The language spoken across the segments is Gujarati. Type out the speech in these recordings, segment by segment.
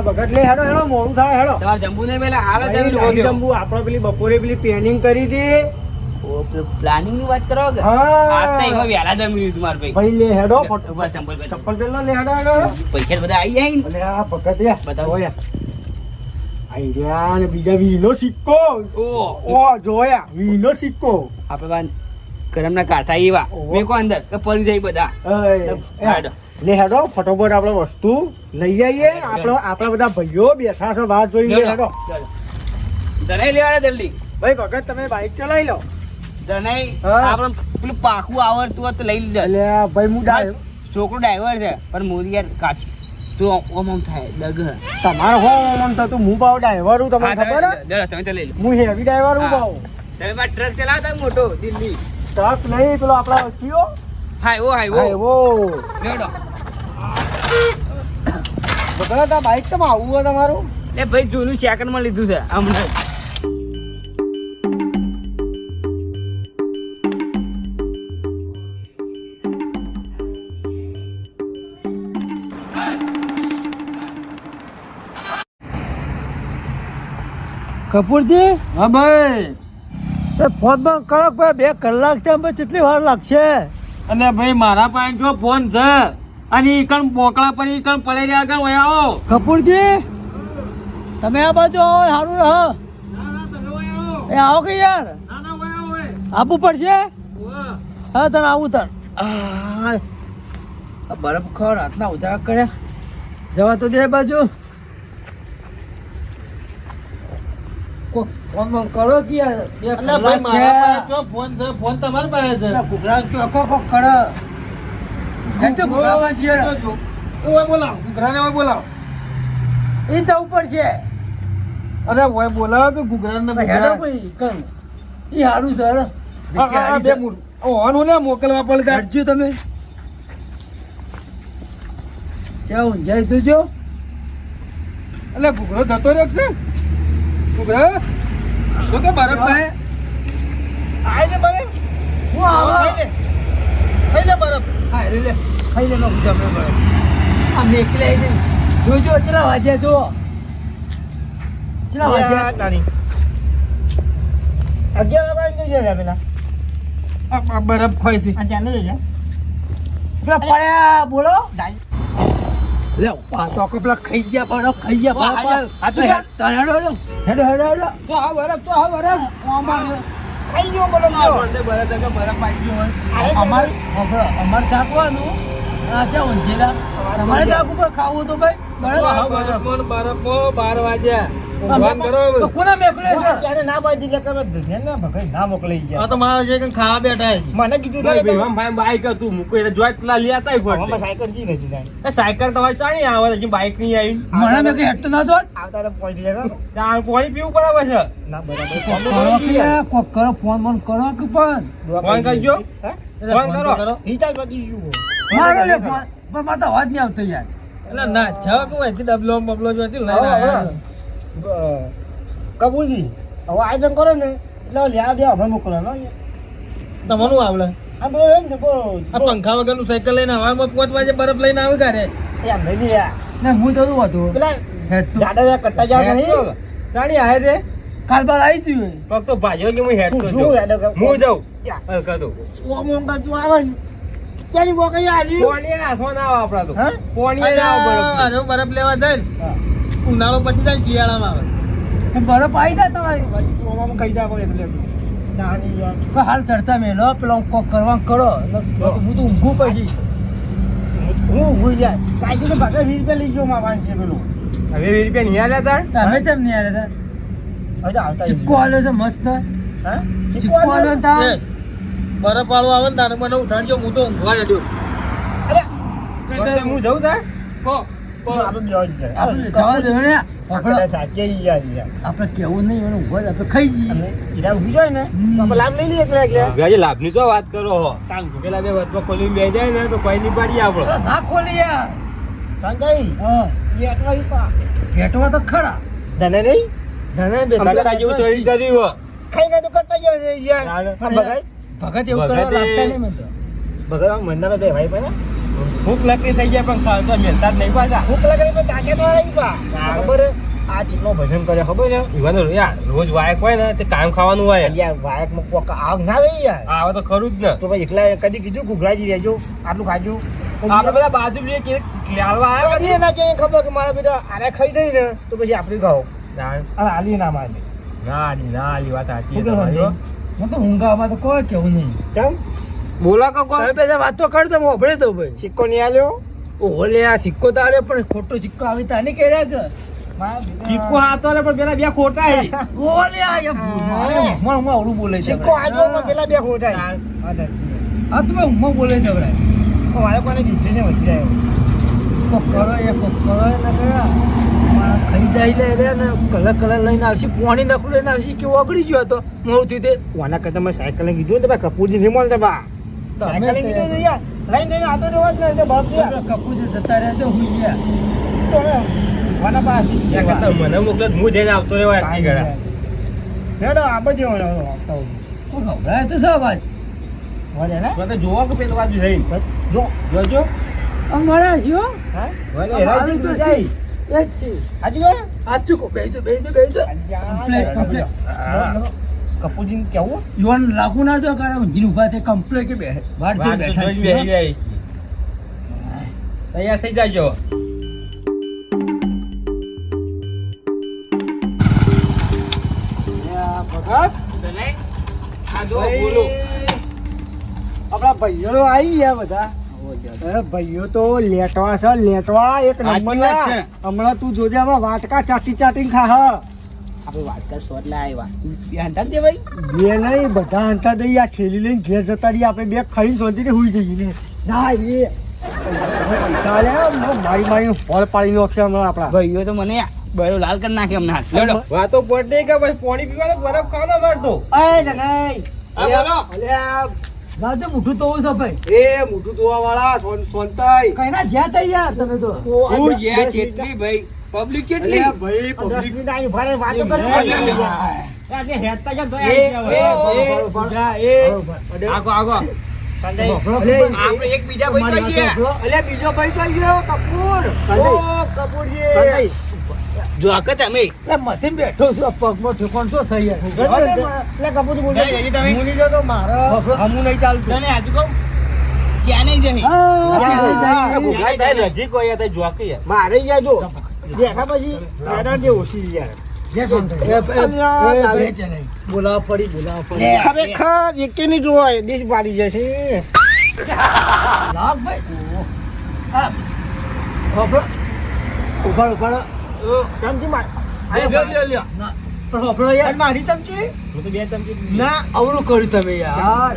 ભગત લે હેડો હેડો મોડું થાય હેડો. તમારે જંબુ ને પેલા હાલ જ આવી નહીં જંબુ આપણે પેલી બપોરે પેલી પ્લાનિંગ કરી હતી. પ્લાનિંગ ની વાત કરો કે હા. આજ તો એમાં વહેલા જમી લીધું માર ભાઈ. ભાઈ લે હેડો ઉભા ચંપલ પહેરી. ચપ્પલ પહેરલો લે હેડો હેડો. પૈસા બધા આવી જાય ને. અલે આ ભગત યા બતાવો. જોયા આઈ રહ્યા ને બીજા વીનો સિક્કો. ઓ જોયા વીનો સિક્કો. આપણે બાન કરમના કાંઠા એવા મેકો અંદર કે પડી જાય બધા. હેડો લે હેડો ફટોફટ આપણે વસ્તુ લઈ આવીએ. આપણા બધા ભાઈઓ બેઠા છે વાત જોઈ લે હેડો. દનાઈ લેવાડે જલ્દી. ભાઈ ભગત તમે બાઈક ચલાવી લો. દનાઈ હા. આપણે પેલું પાકું આવડતું હોત તો લઈ લીધે. અલ્યા ભાઈ હું છોકરો ડ્રાઈવર છે પણ મોદી યાર કાચું તો ઓમ થાય દગ. તમારે હો મન થતું હું ભાવ ડ્રાઈવર હું તમને ખબર હે? તમે તો લઈ લો. હું હેવી ડ્રાઈવર હું ભાવ. તમે બાર ટ્રક ચલાવતા મોટો દિલ્હી. ટ્રક નહીં પેલો આપણા વચ્ચીઓ હાઈવો હાઈવો હાઈવો. લેડો. ભગત આ બાઈક તો આવું હોય તમારું. એ ભાઈ જૂનું સેકન્ડ માં લીધું છે હમણાં. કપૂરજી હા ભાઈ. એ ફોન બંધ કરો ભાઈ 2 કલાક ટાઈમ પર કેટલી વાર લાગશે? અને ભાઈ મારા પાસે જો ફોન છે અને ઈ કણ બોકડા પર ઈ કણ પડે રહ્યા કણ ઓય આવો. કપૂરજી તમે આ બાજુ આવો સારું રહ. એ આવો કે યાર આપવું પડશે. હા તને આવું તને બરફ ખર હાથના ઉજાગર કર્યા જવા તો દે બાજુ. ફોન બંધ કરો કે યાર એટલે ભાઈ મારા પાસે જો ફોન છે ફોન તમારા પાસે છે. ઘૂઘરા ચોખ્ખો કોક કર ઘૂઘરામાં છીએ ઓય બોલાવ ઘૂઘરાને ઓય બોલાવ. એ તો ઉપર છે. અરે ઓય બોલાવ કે ઘૂઘરાને હેડો બોલાવ. ભાઈ કન ઈ હારું સર આ બે મૂળ ઓન ઓલે મોકલવા પડે. હટજો તમે જાઓ જય જોજો. એટલે ઘૂઘરો જતો રહ્યો છે. ઘૂઘરા તો કે બરફ ભાઈ આય ને બરફ. હું આવા ખાઈ લે બરફ. ખાઈ લે ખાઈ લે નો જમે બળે આ મેકલે આઈ જોજો ચલા વાજ્યા જો ચલા વાજ્યા તારી 11 વાગે જઈએ પેલા. આ બરફ ખોઈ છે. આ જાને જઈએ. પેલા પડ્યા બોલો લે પાતો કપલા ખાઈ ગયા બરફ ખાઈ ગયા બરફ હેડો હેડો હેડો હેડો હેડો તો આ બરફ અમાર ખાઈ ગયો બોલો અમાર અમાર ચાકવાનું આ ચા ઊંધેલા તમારે ચાક ઉપર ખાવું તો ભાઈ બરફ 12 વાગ્યા. તો કોના મેકલે છે ત્યારે ના પાડી દીધા કે ધ્યાન ના ભગાઈ ના મોકલાઈ ગયા. તો મારા જે ખાવા બેઠા છે. મને કીધું ભાઈ બાઈક હતું મૂકો એટલે જોઈત લા લેતા હોય. સાયકલ જી નથી જાણી. સાયકલ તમારી ચાણી આવે છે બાઈક નહીં આવી. મને મેં હેડ તો ના જોત આવતા તો પહોંચી જાય. ત્યાં પાણી પીવું બરાબર છે. ના બરાબર કોક કરો ફોન બોન કરો કે પણ ફોન કરજો. ફોન કરો. રિચાર્જ વધી ગયું. મારો લે ફોન પણ મારે તો અવાજ નહીં આવતો યાર એટલે ના છ કે હોય ડબલો બબલો જોતી લઈને કબૂલજી હવે આયોજન કરો ને એટલે લ્યા બે હવે મોકલવાનો તમારું આવડે આ બરો એમ ને આ પંખા વગરનું સાયકલ લઈને હવામાં 5 વાગે બરફ લઈને આવી કાઢે એમ નહીં યાર ને હું તો શું હતું પેલા હેડ તો જાડા કટ્ટા જાવ નહીં ગાડી આયે રે કાલ બાર આવી ગયું ફક્ત ભાજો કે હું હેડ તો હું જાઉં કર દો ઓ મોંગા તું આવે ચાલી બોકઈ આલી પોણી નાખો ના આવે આપડા તો પોણી ના આવે બરફ લેવા જાય ને ઉનાળો પછી જાય શિયાળામાં આવે બરફ આવી જાય તમારી ઓમાં કઈ જાવ એટલે નાની યાર પણ હાલ ચડતા મેલો પેલો કોક કરવા કરો હું તો ઊંઘું પછી હું ભૂલ જાય કાઈ તો ભાગે 20 રૂપિયા લઈ ગયો મામા છે પેલું હવે 20 રૂપિયા નહીં આલ્યા તાર તમે કેમ નહીં આવ્યા હવે આવતા સિક્કો આલ્યો છે મસ્ત હા સિક્કો આલ્યો તા બરફ વાળો આવે ને તારે મને ઉઠાડજો હું તો ઊંઘવા જડ્યો અરે હું જઉં તાર કો આપણે કેવું નહીં આપણે ખાઈ જઈએ લાભ ની તો વાત કરો હો પેલા બે વચમાં ખોલી બે જાય ને તો કોઈ નહીં પાડીએ આપડે ના ખોલી યાર ઘેટવા તો ખરા ધને નહીં ધને બે જેવું ચોરી કર્યું ખાઈ ગયો તો કરતા ભગત એવું કરવા લાગતા નહીં મને તો ભગત મંદા બે ભાઈ પણ ભૂખ લકડી થઈ જાય પણ ખાવા તો મહેનત જ નહીં પાછા. ભૂખ લાગે તો તાકે તો રહી પા ખબર હે? આ ચીકનો ભજન કરે ખબર છે ઈવાનો યાર રોજ વાયક હોય ને તે કાયમ ખાવાનું હોય. યાર વાયક માં કોક આગ ના આવે યાર આવે તો ખરું જ ને. તો ભાઈ એકલા કદી કીધું ઘૂઘરાજી રહેજો આટલું ખાજો આપણે બધા બાજુ બી કે લાલવા આવ્યા કદી એના કે ખબર કે મારા બેટા આરે ખાઈ જાય ને તો પછી આપણે ખાઓ ના અને આલી ના મારે ના વાત સાચી શું કહેવાનું છે. હું તો ઊંઘામાં તો કોઈ કેવું નહીં. કેમ બોલા કો તમે પેલા વાત તો કર તો હું હોભળી દઉં ભાઈ. સિક્કો નહીં આલ્યો ઓલે આ સિક્કો તો આલ્યો પણ ખોટો સિક્કો આવી તાને કર્યા કે મારા બેટા ચીપકો હાથો લે પણ પેલા બે ખોટા હે. ઓલે આ યાર મને અવરું બોલે છે સિક્કો આજો માં પેલા બે ખોટાય આ તો મેં ઊંઘમાં બોલે છે ભાઈ. મારે કોને દીધે છે વધી રહ્યો કોક કરો ને કયા ખાઈ જાય લે ને કલર લઈને આવશે પોણી નખું લઈને આવશે કેવું ઓગળી ગયો હતો મોં થી તે વાના કરતા મેં સાયકલ કીધું ને ભાઈ કપૂરજી નહીં મળતા બા સાયકલ કીધું ને યાર લઈને જઈને આતો રહેવા જ ને બાપ યાર કપૂર જતા રહ્યા તો હુઈ ગયા. તો હવે વાના પાસે ત્યાં કરતા મને મોકલે તો હું જઈને આવતો રહેવા આટલી ઘડા. હેડો આ બધી આવતા કોઈ ખવડાય તો સા ભાઈ વરે ને તો જોવો કે પેલું બાજુ જઈ જો જોજો અમારા છે હો. હા વળી હેરાજી તો જાય. એ જ છે આજુ ગયો આ ચૂકો બેજો કમ્પ્લેટ કપૂરજી કેવું યુવાન લાગુ ના જો કારણ ઊંઘીને ઊભા થઈ કમ્પ્લેટ કે બે વાટ વાત તો બેઠા જોઈ છે. બેહી જાય. તૈયાર થઈ જાજો. આપણા ભાઈઓ આવી ગયા બધા ભાઈઓ તો લેટવા છે લેટવા એક નંબર વાત છે. હમણાં તું જોજે આમાં વાટકા ચાટી ખા આપણે વાટકા શોટ લા આવ્યા બે હંતા દે ભાઈ. બે નહીં બધા હંતા દઈ આ ઠેલી લઈને ઘેર જતા રહીએ આપણે બે ખાઈને શાંતિથી હુઈ જઈએ ને ના એ પૈસા આલ્યા મારી ફળ પાડી નાખશે હમણાં આપણા ભાઈઓ તો મને બરો લાલ કરી નાખે અમને હાથ. લેવડો. વાતો પડે કે ભાઈ પાણી પીવાનો બરફ ખાવાનો મારતો. હા, બોલો. ના તો મોઢું તો છે ભાઈ એ મોટું ધોવા વાળા સોનતાઈ કઈ ના જ્યાં તઈ યાર તમે તો હું જ્યાં જેટલી ભાઈ પબ્લિક કેટલી ભાઈ 10 મિનિટ આની ભારે વાતો એ, કરી આજે હેડતા કેમ તો એ, આગો આગો સંજય આપણે એક બીજા ભાઈ થઈ ગયા. અલ્યા બીજો ભાઈ થઈ ગયો કપૂર ઓ કપૂરજી જો આકે તમે એટલે મથી બેઠો છું આ પગમાં ઠેકોણ શું થઈ યાર એટલે કપૂરજી બોલે જઈ, જઈ તમે. હું નહીં જતો મારે હમું નહીં ચાલતું તને આજુ કહું ક્યાં નહીં જઈ ગાય થાય નજીક હોય તો જોકે યાર. મારે યાર જો બેઠા પછી એના જે ઓછી યાર બોલાવા પડી ખરેખર એકે નહીં જોવાય દેશ પાડી જશે લાગ ભાઈ હા હોભળો ઉભાડો ચમચી માર ના પણ હોભળો યાર મારી ચમચી હું તો બે ચમચી ના આવડું કર્યું તમે યાર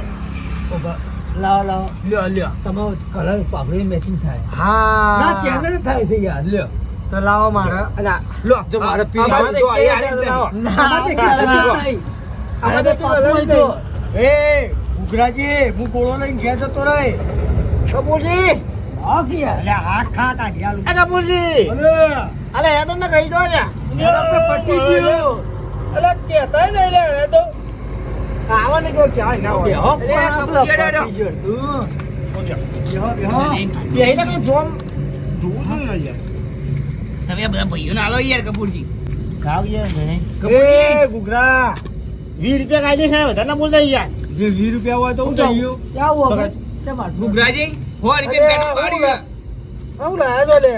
ઉભા લાવો લ્યો તમારો કલર પાઘડી મેચિંગ થાય ના હા ચેનલ થાય છે યાર લ્યો તો લાવો મારે અલા લો જો મારે આમાં તો આ રીતે એ ઉઘરાજી હું ગોળો લઈને ઘેર જતો રહે કપૂરજી અલ્યા હાથ ખા કાઢી એ કપૂરજી અલે એ તો ને કહી દો ને પટી ગયો અલા કેતા નહીં લે એ તો આવો ને જો ક્યાં ના હોય બેહો પણ અલ્યા, આ કપૂરજી, પેલા હેડો, પટી ગયો તું બેહો બેહીને પેલું જોમ જોવું જોઈએ ને યાર તમે આ બધા ભાઈઓને આલો યાર કપૂરજી. ગાવ યાર ભાઈ એ ગુગરા 20 રૂપિયા કાઢી છે વધારે ના બોલતા યાર જે 20 રૂપિયા હોય તો હું જાઉં. જઈયો. ક્યાં હુआ બગડ. क्या मार ગુગરાજી 100 રૂપિયા પેટ્રોલ પાડી ગયો. हम लाया तो ले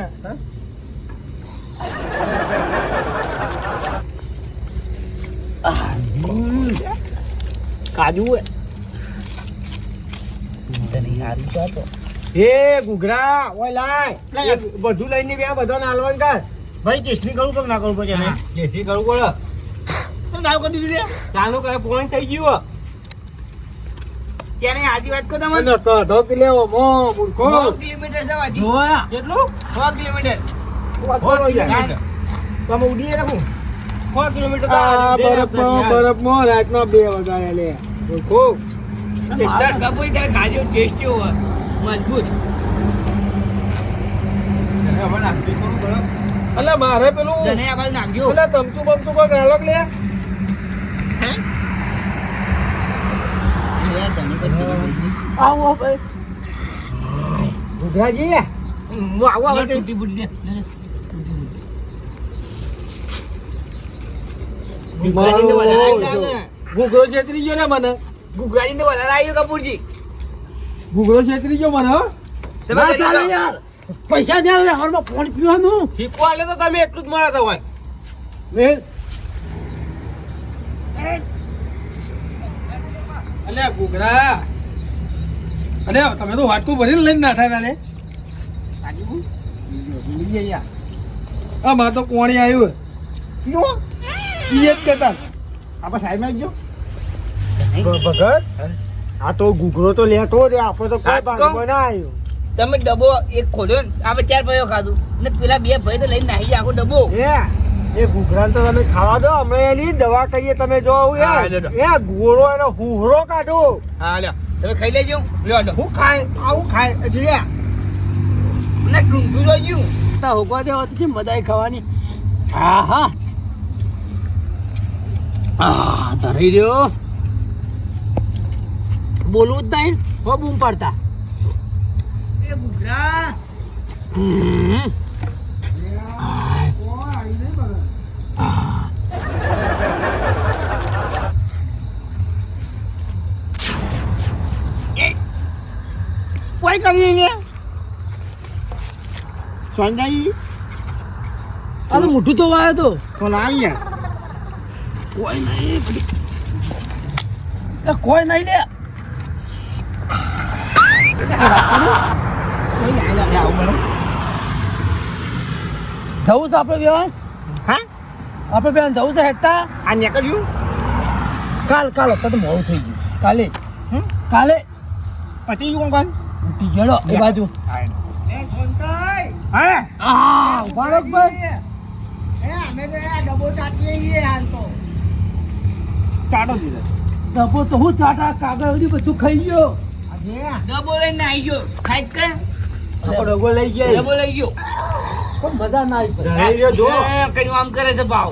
કાજુ હે તને હારું તો હતો. એ ગુગરા ઓય લાય બધું લઈને બે બધો નાલવાન કર ભાઈ ટેસ્ટિંગ કરું કે ના કરું પછી હા. જેથી કરવું પડે. તમે ચાલુ કરી દીધું લે ચાલુ કરે પોઈન્ટ થઈ ગયું. ત્યારે આજી વાત કહું તમને અને તો ઢોકી લેવો મો મૂર્ખો 100 કિલોમીટર જવાથી જોયા કેટલું? 100 કિલોમીટર તમે ઉડીએ રાખું 100 કિલોમીટર તો આ આ રીતે બરફમાં રાતમાં 2 વગાડ્યા લે મૂર્ખો કપૂરી ત્યારે ગાડીઓ ટેસ્ટી હોય મજબૂત. હવે નાખી દઉં બરાબર. અલા મારે પેલું તને આ બાજુ નાખજો. પેલા તમચું બમચું કોઈ ગાળક લે. હે? યાર, તને પછી આવો ભાઈ ઘૂઘરાજી હું આવું આવે તૂટી બુટી લે ગુગરાજી તો વધારે આવી લાગે. ઘૂઘરો છેતરી ગયો ને મને ગુગરાજી તો વધારે આવ્યું કપૂરજી. ઘૂઘરો છેતરી ગયો મને હો. તમે ના કરી ચાલે આલો. યાર પૈસા દે લે હારમાં પાણી પીવાનું ઠીકો આલે તો તમે એટલું જ મળે તો હોય મેલ અલ્યા ઘૂઘરા અલ્યા તમે તો વાટકું ભરીને લઈને નાઠા હતા ને હા મારે તો કોણી આવ્યું ઈ જ કહેતા આપણે સાહેબ જો ભગત આ તો ઘૂઘરો તો લેતો રે આપણે તો કોઈ બાંધવા ના આવ્યો તમે ડબ્બો એક ખોલ્યો ને આપણે 4 પૈયો ખાધું ને પેલા 2 ભાઈ તો લઈને નાહી ગયા આખો ડબ્બો. એ ઘૂઘરાને તો તમે ખાવા દો અમે એની દવા કહીએ તમે જો હા, લે લો. ગોળો એનો હુહરો કાઢો હા લ્યો તમે ખાઈ લેજો લ્યો લો. હું ખાય આવું ખાય એટલે ને ઢૂંઢું જોયું. તા હોગવા દે હોતી છે મદાઈ ખાવાની હા હા ધરી રહ્યો બોલવું જ નહીં હો બૂમ પાડતા એ ઘૂઘરા હમ. કોઈ કરી ને સોંજાઈ આ તો મોટું તો વાયો તો તો લાવી કોઈ નહીં એ કોઈ નહીં લે જવું છે આપણે બેવાન હા આપણે બેવાન જવું છે હેઠતા આ નીકળ્યું કાલ અત્યારે તો મોડું થઈ ગયું કાલે કાલે પતિ કોણ કોણ ઉઠી ગયો એ બાજુ હા ભારતભાઈ ચાટો દીધો ડબ્બો તો હું ચાટા કાગળ બધી બધું ખાઈ ગયો ડબ્બો લઈને નાહી ગયો. ખાઈ જ કર. ડબ્બો લઈ ગયા ડબ્બો લઈ ગયો. પણ મજા ના આવી ધરાઈ રહ્યો જો કઈ આમ કરે છે ભાવ.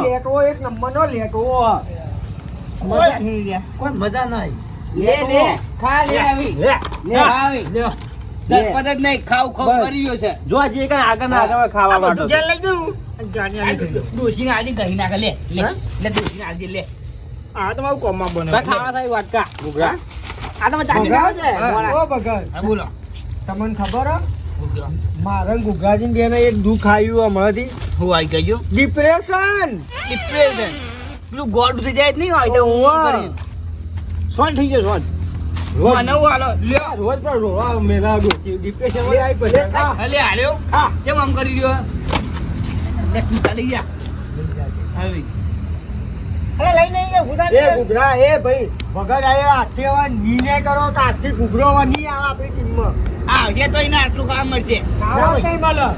લેટો એક નંબર નો લેટો કોઈ મજા ના આવી લે લે ખા લે આવી લે લે આવી લ્યો દસ પદ જ નહીં ખાવ ખાવ બસ. કરી રહ્યો છે. જો આ જે કઈ આગળ ના આગળ ખાવા માટે લઈ જવું ડોશીને આડી કહી નાખે લે લે હા? લે ડોશીને આડી લે. આ તો મારું કોમમાં બને ખાવા થાય વાટકા ઘૂઘરા આ તમે ચાટી ખાવ છે ઓ ભગત હા બોલો. તમને ખબર હે? ઘૂઘરા. મારા ગુગાજી બેને એક દુઃખ આવ્યું હમણાંથી હું આવી ગયો ડિપ્રેશન ડિપ્રેશન પેલું ગોળ ઉઠી જાય જ નહીં હોય તો હું ઓવા. કરીને. સોન થઈ ગયો સોન મને હું હાલો લ્યો રોજ પણ રોવા મેલા ડિપ્રેશન માં આવી પડે હલે હાલ્યો કેમ આમ કરી રહ્યો લે તું લઈ જા આવી અરે લઈ નહીં ગયા ઉધા એ ગુગરા એ ભાઈ ભગત આયા આથી હવે નિર્ણય કરો કે આથી ગુગરો હવે નહીં આવે આપણી ટીમમાં આ જે તો એને આટલું કામ મળશે ખાવા નહીં મળે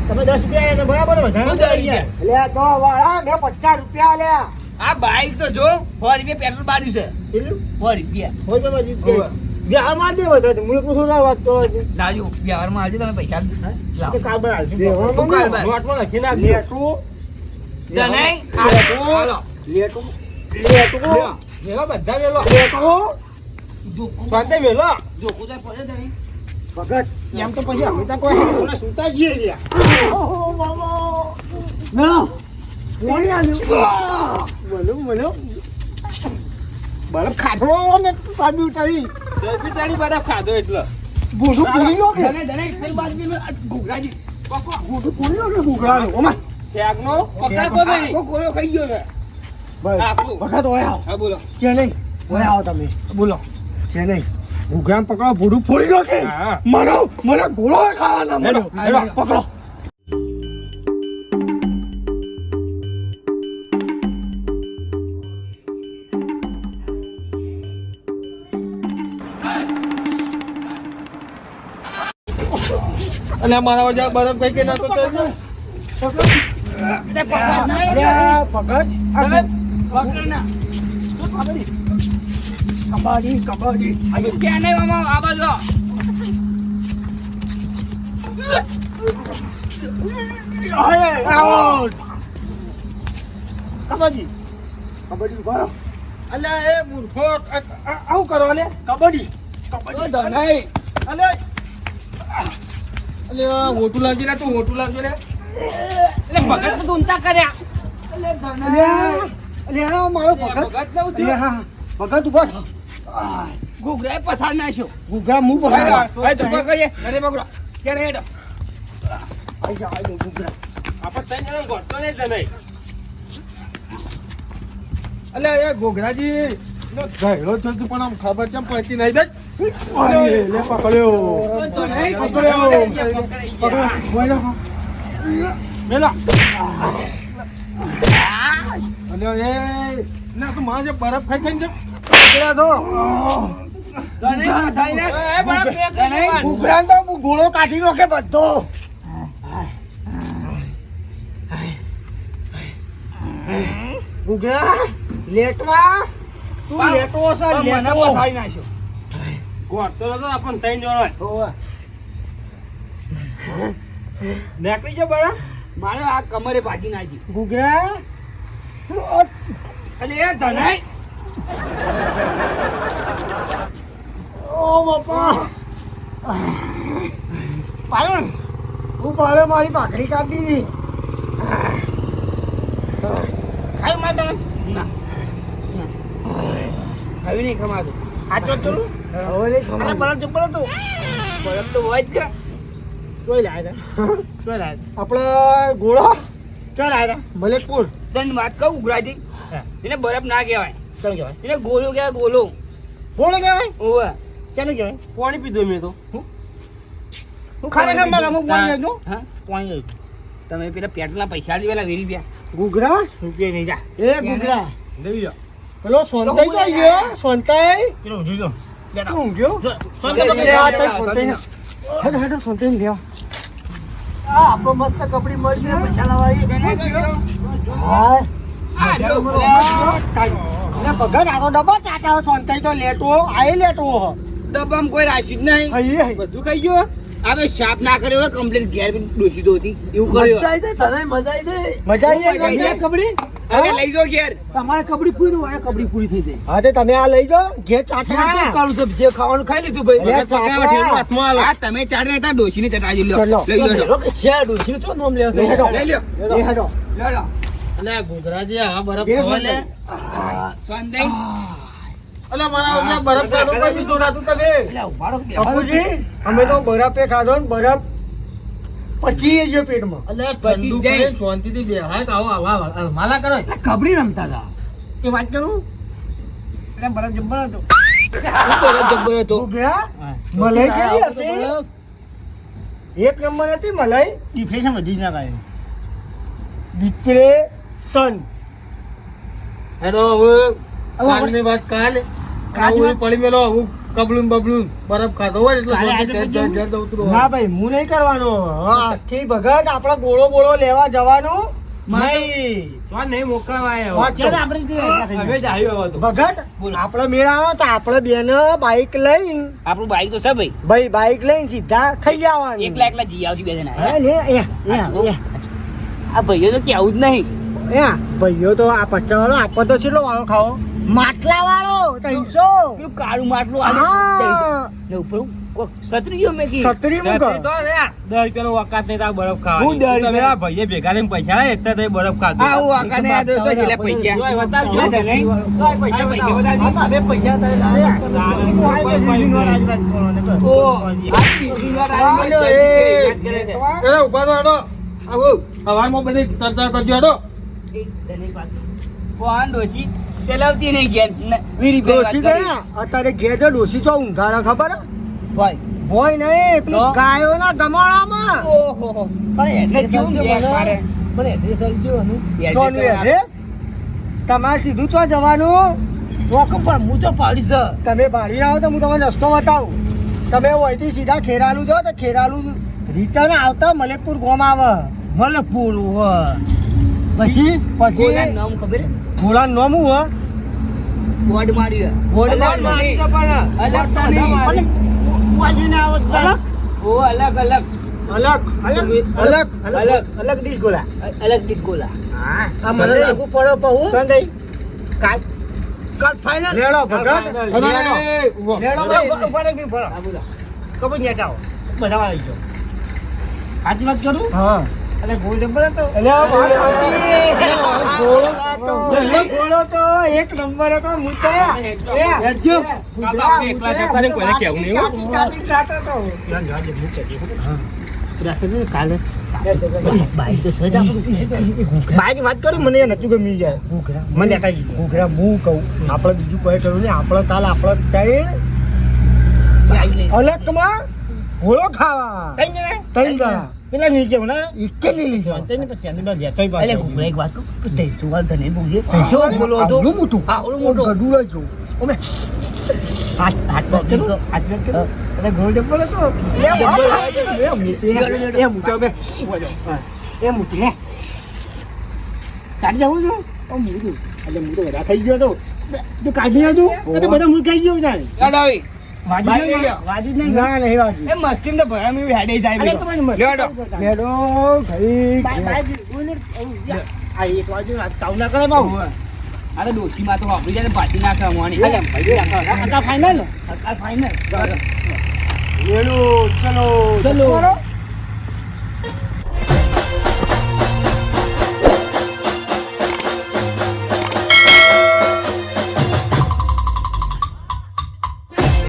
તમે 10 રૂપિયા આયા તો બરાબર વધારે હું તો કરી ગયા લે તો વાળા મેં 50 રૂપિયા આલ્યા આ બાઈક તો જો 100 રૂપિયા પેટ્રોલ બાળ્યું છે ચેલું 100 રૂપિયા હોય તો મજી ગઈ બિહાર માં દે વધારે હું એકલું શું વાત કરો છો લાવજો બિહારમાં આવજો તમે પૈસા લાવો તો કારબર હાલજો તું કાલ બાર. નોટમાં લખી નાખ લેટું તો નહીં હાલો લેટું લેટું વેલો બધા વેલો લેટું ધોકું સ્વાદે વેલો ધોકું તો પડે તને ભગત એમ તો પછી અમે તો કોઈ ઓલા સુતા જઈએ ગયા ના કોણી આલ્યું બોલો બોલો બરફ ખાધો ને સાબી ઉતારી ડેબિટારી બરફ ખાધો એટલે ભૂસું પૂરી લો કે ધને ધને કઈ બાજુ ઘૂઘરાજી ભૂસું પૂરી લો કે ભૂખરાનો ઓમા ત્યાગનો પકડાતો નહીં આખો ગોળો ખાઈ ગયો છે બસ આખું. ભગત ઓય આવો હા બોલો છે નહીં ઓય આવો તમે બોલો છે નહીં ગુગરામ પકડો ભૂડું ફોડી દો કે હા. મને ગોળો ખાવાના મને હેડો, પકડો અને મારા વજા બરફ કઈ કે ના તો અરે ભગત તમે પકડો ના કબડ્ડી કબડ્ડી ક્યાં નહીં મામા આ બાજુ આઉટ કબાજી કબડ્ડી બરો અલ્યા એ મૂર્ખો આવું કરો લે કબડ્ડી તો ધનાઈ અલે મોટું લાવજે લે તું મોટું લાવજે લે એટલે ભગત તો ઊંચા કર્યા અલ્યા મારો ભગત ભગત લઉં છું અલ્યા હા ભગત ઉભો થા. ઘૂઘરાએ પસાર નાખ્યો ઘૂઘરા મું પકડ. હવે તું પકડીએ અરે બગડો ક્યારે હેડો આઈ જા ઘૂઘરા. આપણે ત્રણ જણા ગોઠતો નહીં તને અલે એ ગોગરાજી ઘેડો છો છું પણ આમ ખબર ચમ પડતી નહીં દે અરે લે પકડ્યો પકડ્યો બોલો મેલા અલે એ ના તું માં જે બરફ ખાઈ ખાઈને જે પકડ્યા તો ઘૂઘરા તો ગોળો કાઢી નાખે બધો. ઘૂઘરા લેટવા તું લેટવો છે લેટવો. ગોઠતો નતો આપણને ત્રણ જણો નીકળી ગયો બરા મારે આ કમરે ભાજી નાખી ઘૂઘરા અલે એ ધનાઈ ઓ બાપા પાડો ને. હું પાડે મારી ભાખરી કાપી દીધી. ખાયું માં તમે ના ખાયું નહીં ખમાતું આ તો તું હવે નહીં ખબર. બરફ જબ્બર હતું બરફ તો હોય જ કે ચોય લાયા શું લાગે આપણે ગોળો ચાલ આવ્યા મલેકપુર. તને વાત કહું ઉઘરાજી હા. એને બરફ ના કહેવાય કેમ કહેવાય એને ગોલો કહેવાય ગોલો ગોળો કહેવાય ઓવે ચાલો કહેવાય પાણી પીધું મેં તો ખરેખર મારા અમુક પાણી લેજો. હા પાણી લેજો. તમે પેલા પેટ્રોલના પૈસા લેવાલા વેરી ગયા ઘૂઘરા રૂપિયા નહીં જા એ ઘૂઘરા લઈ જાઓ પેલો સોનતાઈ તો ગયો સોનતાઈ પેલો ઊંઘી ગયો તું ઊંઘ્યો? સોનતાઈ લે, આ તારી સોનતાઈને. હેડો હેડો સોનતાઈને લેવા. આ આપણો મસ્ત કપડી મળી ગઈ પૈસા લાવવાની. હા ને ભગત આનો ડબ્બો ચાટા સોનતાઈ તો લેટવો આય લેટવો હ. ડબ્બામાં કોઈ રાખ્યું જ નહીં હઈ હઈ. બધું ખાઈ ગયો હવે સાફ ના કર્યો હોય કમ્પ્લેન ઘેર ડોસી તો હતી એવું કર્યો મજા આવી જાય, તને મજા આવી જાય. મજા આવી જાય તમને તમને? કબડી હવે લઈ જાઓ ઘેર તમારે કબડી પૂરી તો મારે કબડી પૂરી થઈ જાય. હા તે તમે આ લઈ જાઓ ઘેર શું ચાટા. કરું છું? જે ખાવાનું ખાઈ લીધું ભાઈ. અરે, ચાટા. આ તમે ચાડે હતા ડોસીને ચટાડી લ્યો ચલો. લઈ લો તો કે છે ડોશીનું શું નામ લેશે? લઈ હેડો. લઈ લ્યો લઈ હેડો. અલે ઘૂઘરાજી આ બરફ બે ખાવા લે સોનતાઈ અલે મારા અમને બરફ ખાધો કોઈ બી જોડાતું તમે એટલે ઉભા રહો, બેહવા દો. બાપુજી અમે તો બરફે ખાધો ને બરફ પચી ગયો પેટમાં. અલે ઠંડુ જાય. ખાઈ શાંતિથી બેહાય તો આવો આવા માલા કરો એટલે કબડી રમતા હતા. એ વાત કરું એટલે બરફ જબ્બર હતો બરફ જબ્બર હતો ઘૂઘરા મલાઈ જેવી હતી. એક નંબર હતી મલાઈ. ડિફ્રેશન વધી ના કાય ડિપ્રેશન. હેડો હવે હવે કાલની વાત કાલે કાલની વાત- પડી મેલો હું કબલું બબલું બરફ ખાધો હોય એટલે કાલે આજે શાંતિ પછી ઘેર જવું તું ના ભાઈ હું નહીં કરવાનો. આજથી ભગત આપણે ગોળો બોળો લેવા જવાનું મારે તો- નહીં. તો નહીં મોકલવાય વાત હવે. ચાલો આપણે હવે જ આવ્યો હવે તો. ભગત બોલો. આપણે મેળ આવે તો આપણે બેન બાઈક લઈને આપણું બાઈક તો છે ભાઈ ભાઈ બાઈક લઈને સીધા ખાઈ જવાનું. એકલા એકલા જી આવતી બે જણા હા, લે, એ, આ ભાઈઓ તો કેવું જ નહીં ભાઈઓ તો આ 50 વાળો આપો તો કેટલો વાળો ખાવો? માટલા વાળો 300. પેલું કાળું માટલું હા. ને ઉપર કોક સતરીઓ મેં કી સત્તરી મૂકો. દસ રૂપિયાનો વકાત નહીં તાર બરફ ખાવા હું 10 તમે આ ભાઈએ ભેગા થઈને પૈસા લાવે એટલે તમે બરફ ખાધો આ હું આકાને આ તો જેટલા પૈસા જોય બતાવજો. ના, નહીં. જોય પૈસા આ પૈસા બતાવો. બતાવજો. હા, બે પૈસા હતા. એલા ઉભા તો હેડો આવો હવારમાં બધી ચર્ચા કરજો હેડો કોણ ડોશી ચલાવતી નહીં ઘેર વીરી ડોશી ગયા અત્યારે ઘેર જો ડોશી છો ઊંઘાડા ખબર હે? ભાઈ ભોય નહીં પેલી તો? ગાયોના ગમાડામાં. ઓહો પણ એટલે કેવું બેગ મારે? મને એડ્રેસ આપજો આનું. ચોનું એડ્રેસ? તમારે સીધું ચો જવાનું. ચોક પર હું તો પાડી છે. તમે ભાડી આવો તો હું તમને રસ્તો બતાવું. તમે અહીંથી સીધા ખેરાલુ જાઓ તો ખેરાલુ રિટર્ન આવતા મલેકપુર ગોમ આવે. ભલે પૂરું હોય. પછી પછી ગોળાનું નામ ખબર હે? ઘોડાનું નામ શું હોય? બોર્ડ માર્યું હે. બોર્ડ અલગ માર્યું. તો નહીં. અલગ તો નહીં. અલગ? વાજીને આવો તો. અલગ? ઓ અલગ અલગ અલગ અલગ? અલગ અલગ. અલગ ડીશ ગોલા. અલગ ડિસ્કોલા આ મને લાગુ પડે પહુ. સંદઈ કાલ કાલ ફાઇનલ. લેડો ભગત. એ, ઉભો. લેડો ઉભા રહો, ઉભા રહો. ભાઈ. આ બોલો કબૂલ ન્યા જાઓ બધા આવી ગયો સાચી વાત કરું હા એટલે ગોળ જબ્બર હતો એટલે આ વાત સાચી. ઘોડો તો એક નંબર હતો મૂછા. હેડજો. આપણે એકલા જતા ને કોઈને કહેવું નહીં, હો. ચાટી ચાટો તો. બાઈ તો સજા બાઈની વાત કરું મને એ નતું ગમી જાય મને દેખાઈ ગયું ઘૂઘરા હું કહું આપણે બીજું કોઈ કરું ને આપણે કાલ આપણે કઈ અલગમાં ઘોડો ખાવા કઈ ને ત્રણ જણા પેલા નીચે ને એકે નહીં લીધો તેને પછી અંદર ગયા તોય અલે ઘૂઘરા એક વાત કહું તૈસો વાર ધને પૂછે તૈસો બોલો તો આવડું મોટું હા ઓલો મોટો ગડું લઈ જવું અમે હાથ હાથ વાત કરું હાથ વાત કરું એટલે ઘોડો જબ્બર હતો એ મોટો બે એ મોટી હે કાઢી જવું છું મોટું એટલે મોટો બધા ખાઈ ગયો તો તું કાઢી હતું તો બધા મૂળ ખાઈ ગયો જાય લાડાવી વાજી નહીં ના નહીં વાજી એ મસ્તી ને ભયા મે હેડે જાય અરે તમારી મસ્તી લેડો મેડો ભાઈ આ એક વાજુ ચાવના કરે બાઉ અરે ડોશી માં તો વાપરી જાય પાછી નાખે અમારી અરે ભાઈ નાખે ફાઈનલ મેડો ચલો ચલો